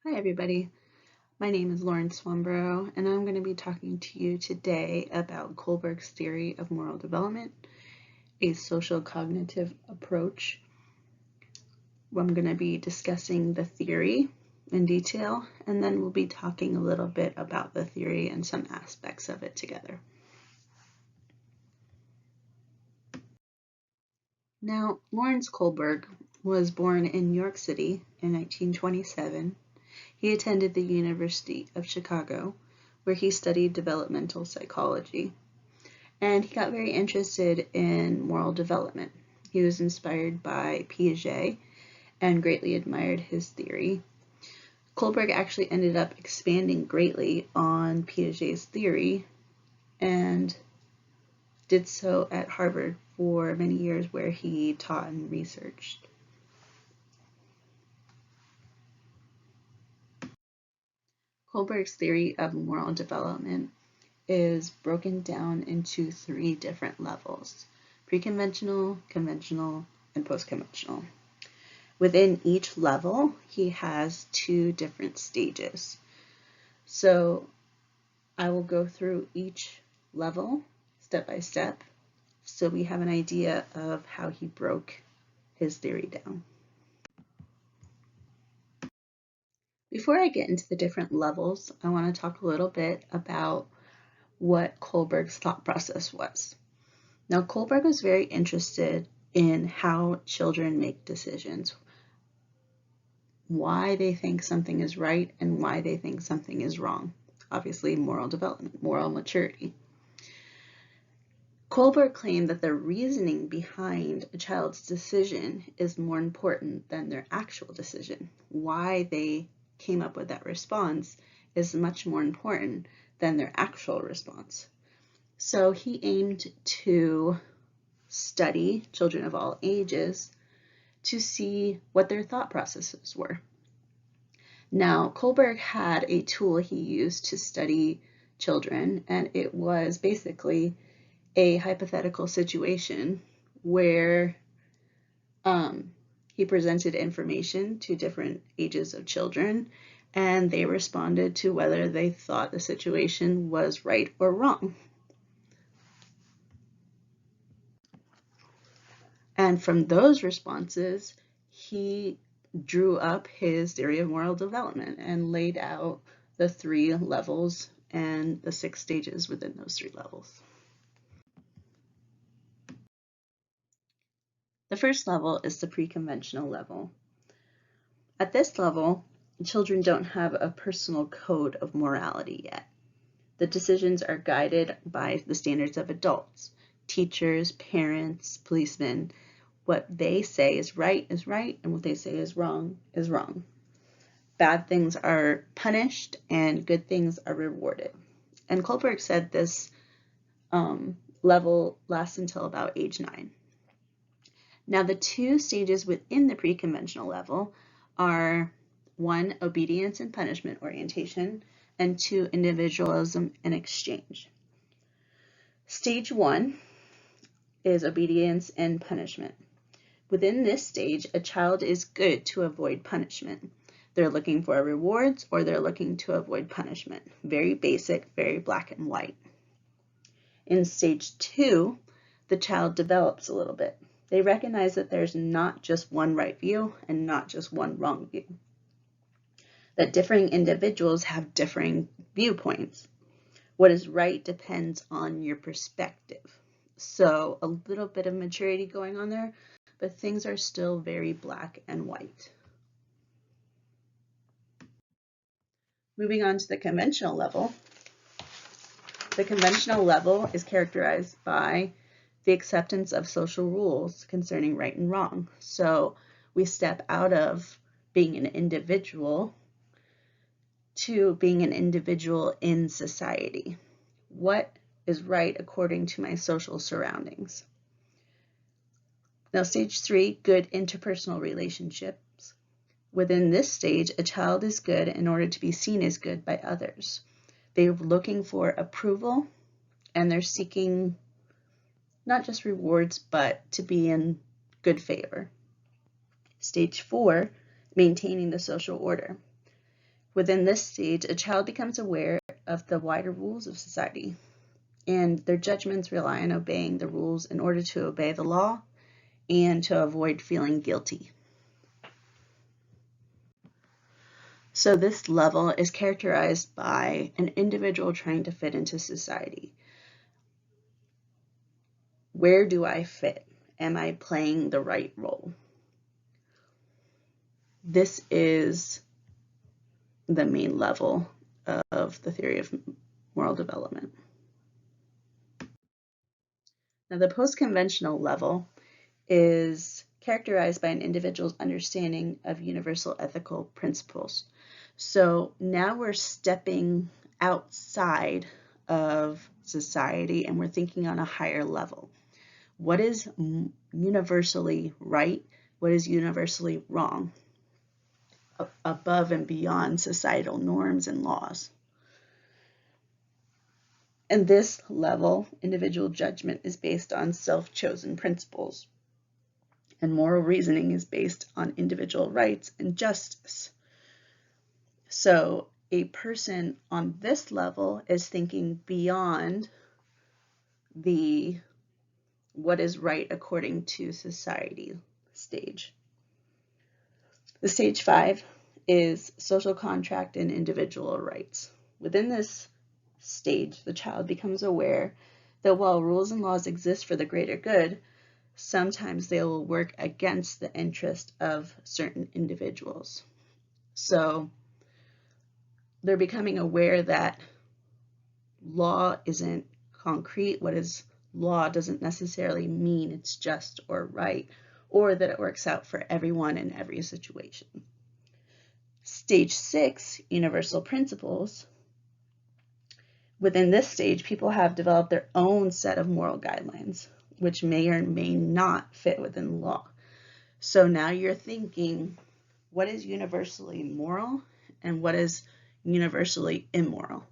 Hi everybody, my name is Lauren Swamborough and I'm going to be talking to you today about Kohlberg's theory of moral development, a social cognitive approach. I'm going to be discussing the theory in detail and then we'll be talking a little bit about the theory and some aspects of it together. Now, Lawrence Kohlberg was born in New York City in 1927. He attended the University of Chicago, where he studied developmental psychology, and he got very interested in moral development. He was inspired by Piaget and greatly admired his theory. Kohlberg actually ended up expanding greatly on Piaget's theory and did so at Harvard for many years, where he taught and researched. Kohlberg's theory of moral development is broken down into three different levels: pre-conventional, conventional, and post-conventional. Within each level, he has two different stages. So I will go through each level step by step so we have an idea of how he broke his theory down. Before I get into the different levels, I want to talk a little bit about what Kohlberg's thought process was. Now, Kohlberg was very interested in how children make decisions, why they think something is right and why they think something is wrong. Obviously, moral development, moral maturity. Kohlberg claimed that the reasoning behind a child's decision is more important than their actual decision. Why they came up with that response is much more important than their actual response. So he aimed to study children of all ages to see what their thought processes were. Now, Kohlberg had a tool he used to study children, and it was basically a hypothetical situation where he presented information to different ages of children, and they responded to whether they thought the situation was right or wrong. And from those responses, he drew up his theory of moral development and laid out the three levels and the 6 stages within those 3 levels. The first level is the pre-conventional level. At this level, children don't have a personal code of morality yet. The decisions are guided by the standards of adults, teachers, parents, policemen. What they say is right, and what they say is wrong is wrong. Bad things are punished and good things are rewarded. And Kohlberg said this level lasts until about age 9. Now, the 2 stages within the pre-conventional level are 1, obedience and punishment orientation, and 2, individualism and exchange. Stage 1 is obedience and punishment. Within this stage, a child is good to avoid punishment. They're looking for rewards or they're looking to avoid punishment. Very basic, very black and white. In stage 2, the child develops a little bit. They recognize that there's not just one right view and not just one wrong view. That differing individuals have differing viewpoints. What is right depends on your perspective. So a little bit of maturity going on there, but things are still very black and white. Moving on to the conventional level. The conventional level is characterized by the acceptance of social rules concerning right and wrong. So we step out of being an individual to being an individual in society. What is right according to my social surroundings? Now, stage 3, good interpersonal relationships. Within this stage, a child is good in order to be seen as good by others. They're looking for approval and they're seeking not just rewards, but to be in good favor. Stage 4, maintaining the social order. Within this stage, a child becomes aware of the wider rules of society, and their judgments rely on obeying the rules in order to obey the law and to avoid feeling guilty. So this level is characterized by an individual trying to fit into society. Where do I fit? Am I playing the right role? This is the main level of the theory of moral development. Now, the post-conventional level is characterized by an individual's understanding of universal ethical principles. So now we're stepping outside of society and we're thinking on a higher level. What is universally right? What is universally wrong? Above and beyond societal norms and laws. And this level, individual judgment is based on self-chosen principles, and moral reasoning is based on individual rights and justice. So a person on this level is thinking beyond the what is right according to society stage. The stage 5 is social contract and individual rights. Within this stage, the child becomes aware that while rules and laws exist for the greater good, sometimes they will work against the interest of certain individuals. So they're becoming aware that law isn't concrete. What is law doesn't necessarily mean it's just or right, or that it works out for everyone in every situation. Stage 6, universal principles. Within this stage, people have developed their own set of moral guidelines, which may or may not fit within law. So now you're thinking, what is universally moral and what is universally immoral?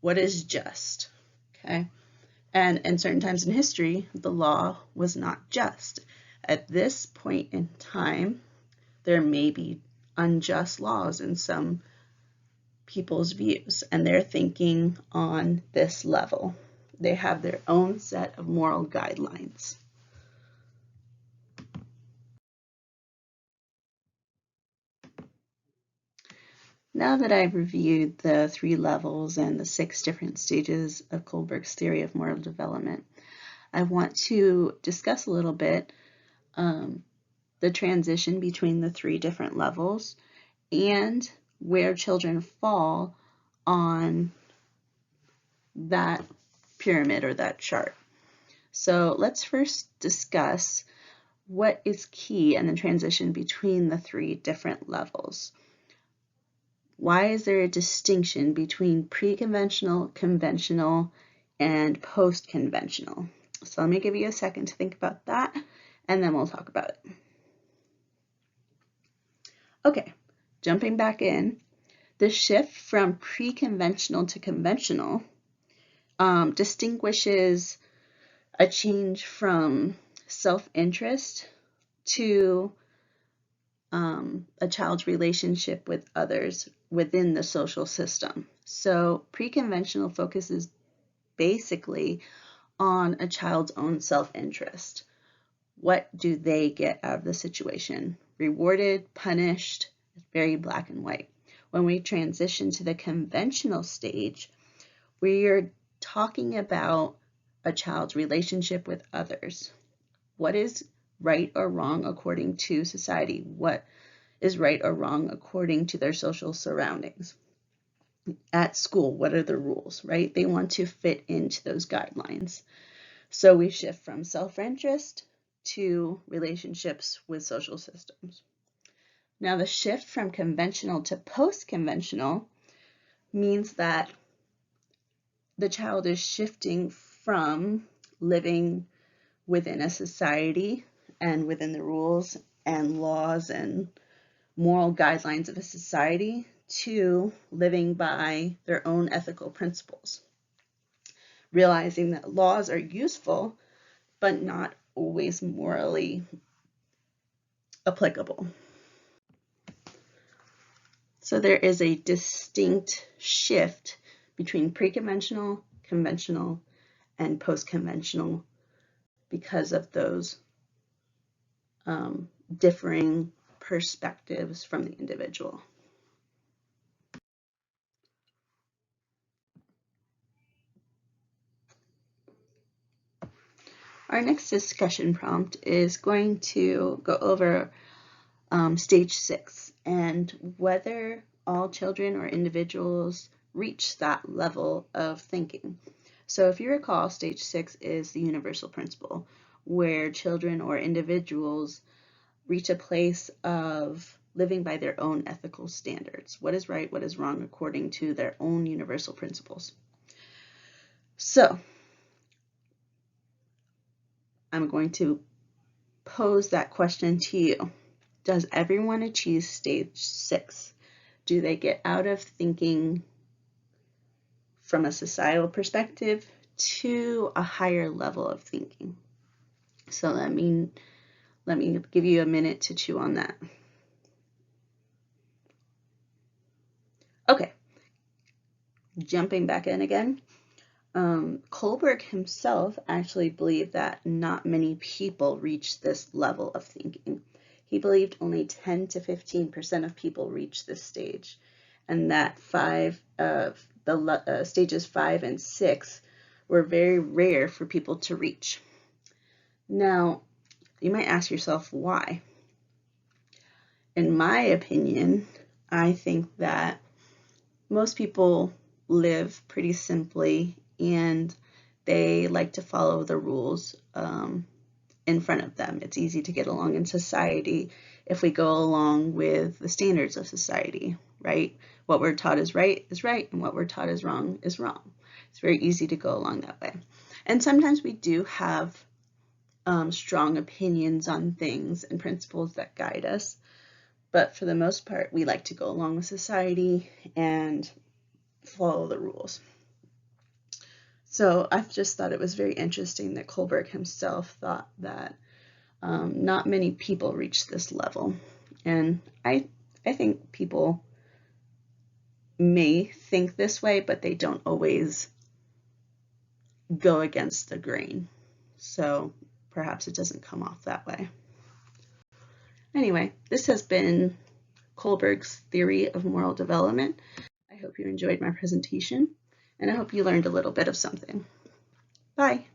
What is just? Okay. And in certain times in history, the law was not just. At this point in time, there may be unjust laws in some people's views, and they're thinking on this level. They have their own set of moral guidelines. Now that I've reviewed the 3 levels and the 6 different stages of Kohlberg's theory of moral development, I want to discuss a little bit the transition between the 3 different levels and where children fall on that pyramid or that chart. So let's first discuss what is key in the transition between the 3 different levels. Why is there a distinction between pre-conventional, conventional, and post-conventional? So let me give you a second to think about that, and then we'll talk about it. Okay, jumping back in, the shift from pre-conventional to conventional distinguishes a change from self-interest to a child's relationship with others within the social system. So pre-conventional focuses basically on a child's own self-interest. What do they get out of the situation? Rewarded, punished, very black and white. When we transition to the conventional stage, we are talking about a child's relationship with others. What is right or wrong according to society? What is right or wrong according to their social surroundings? At school, what are the rules, right? They want to fit into those guidelines. So we shift from self-interest to relationships with social systems. Now the shift from conventional to post-conventional means that the child is shifting from living within a society and within the rules and laws and moral guidelines of a society to living by their own ethical principles, realizing that laws are useful but not always morally applicable. So there is a distinct shift between pre-conventional, conventional, and post-conventional because of those differing perspectives from the individual. Our next discussion prompt is going to go over stage 6 and whether all children or individuals reach that level of thinking. So if you recall, stage 6 is the universal principle, where children or individuals reach a place of living by their own ethical standards. What is right, what is wrong, according to their own universal principles. So I'm going to pose that question to you. Does everyone achieve stage 6? Do they get out of thinking from a societal perspective to a higher level of thinking? So let me give you a minute to chew on that. Okay, jumping back in again. Kohlberg himself actually believed that not many people reach this level of thinking. He believed only 10 to 15% of people reach this stage, and that stages 5 and 6 were very rare for people to reach. Now, you might ask yourself why. In my opinion, I think that most people live pretty simply and they like to follow the rules in front of them. It's easy to get along in society if we go along with the standards of society, right? What we're taught is right, and what we're taught is wrong is wrong. It's very easy to go along that way. And sometimes we do have strong opinions on things and principles that guide us, but for the most part, we like to go along with society and follow the rules. So I've just thought it was very interesting that Kohlberg himself thought that not many people reach this level. And I think people may think this way, but they don't always go against the grain. So perhaps it doesn't come off that way. Anyway, this has been Kohlberg's theory of moral development. I hope you enjoyed my presentation, and I hope you learned a little bit of something. Bye.